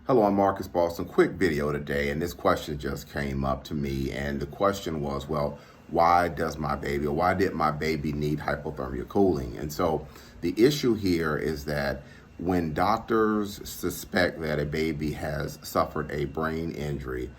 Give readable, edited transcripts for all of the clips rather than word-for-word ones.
Hello, I'm Marcus Boston. Quick video today, and this question just came up to me, and the question was, well, why did my baby need hypothermia cooling? And so the issue here is that when doctors suspect that a baby has suffered a brain injury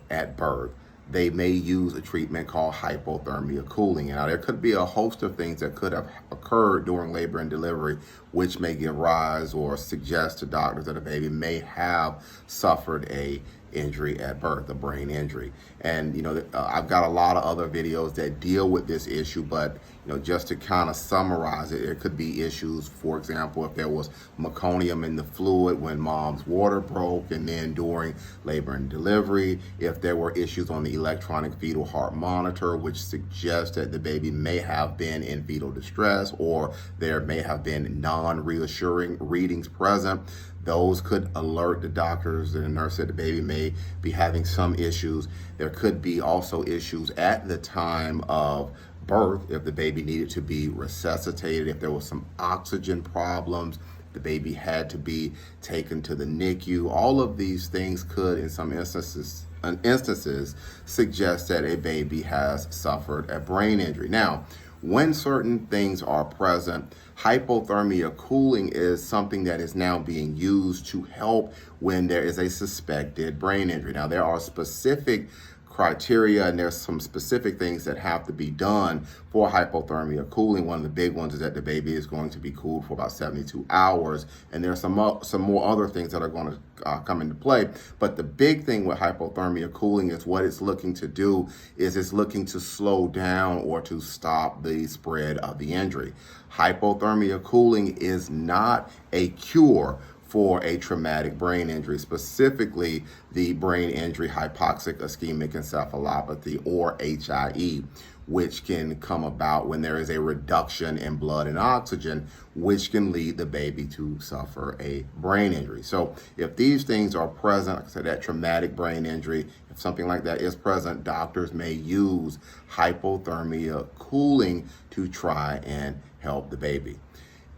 at birth, they may use a treatment called hypothermia cooling. Now, there could be a host of things that could have occurred during labor and delivery, which may give rise or suggest to doctors that a baby may have suffered a injury at birth, a brain injury. And I've got a lot of other videos that deal with this issue, but just to kind of summarize it, there could be issues, for example, if there was meconium in the fluid when mom's water broke, and then during labor and delivery, if there were issues on the electronic fetal heart monitor, which suggests that the baby may have been in fetal distress, or there may have been non-reassuring readings present. Those could alert the doctors and the nurse that the baby may be having some issues. There could be also issues at the time of birth if the baby needed to be resuscitated, if there was some oxygen problems, the baby had to be taken to the NICU. All of these things could, in some instances, suggest that a baby has suffered a brain injury. Now, when certain things are present, hypothermia cooling is something that is now being used to help when there is a suspected brain injury. Now, there are specific criteria and there's some specific things that have to be done for hypothermia cooling. One of the big ones is that the baby is going to be cooled for about 72 hours. And there's some more other things that are going to come into play. But the big thing with hypothermia cooling is what it's looking to do is it's looking to slow down or to stop the spread of the injury. Hypothermia cooling is not a cure for a traumatic brain injury, specifically the brain injury hypoxic ischemic encephalopathy, or HIE, which can come about when there is a reduction in blood and oxygen, which can lead the baby to suffer a brain injury. So if these things are present, like I said, that traumatic brain injury, if something like that is present, doctors may use hypothermia cooling to try and help the baby.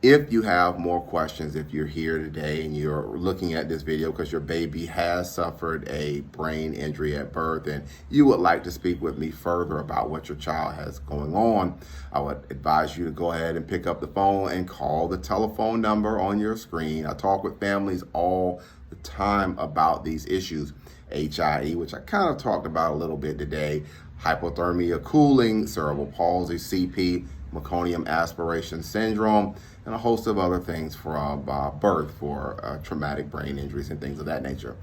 If you have more questions, if you're here today and you're looking at this video because your baby has suffered a brain injury at birth and you would like to speak with me further about what your child has going on, I would advise you to go ahead and pick up the phone and call the telephone number on your screen. I talk with families all the time about these issues. HIE, which I kind of talked about a little bit today, hypothermia cooling, cerebral palsy, CP, meconium aspiration syndrome, and a host of other things from birth for traumatic brain injuries and things of that nature.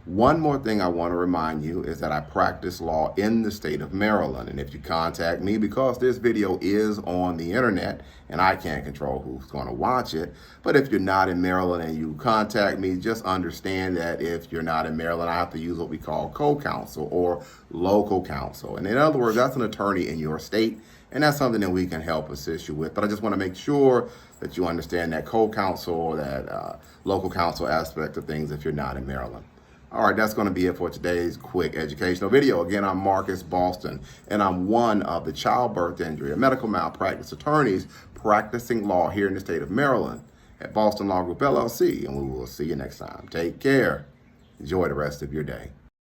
One more thing I want to remind you is that I practice law in the state of Maryland. And if you contact me, because this video is on the internet and I can't control who's going to watch it, but if you're not in Maryland and you contact me, just understand that if you're not in Maryland, I have to use what we call co-counsel or local counsel. And in other words, that's an attorney in your state. And that's something that we can help assist you with. But I just want to make sure that you understand that co-counsel or that local counsel aspect of things if you're not in Maryland. All right, that's going to be it for today's quick educational video. Again, I'm Marcus Boston, and I'm one of the childbirth injury and medical malpractice attorneys practicing law here in the state of Maryland at Boston Law Group, LLC. And we will see you next time. Take care. Enjoy the rest of your day.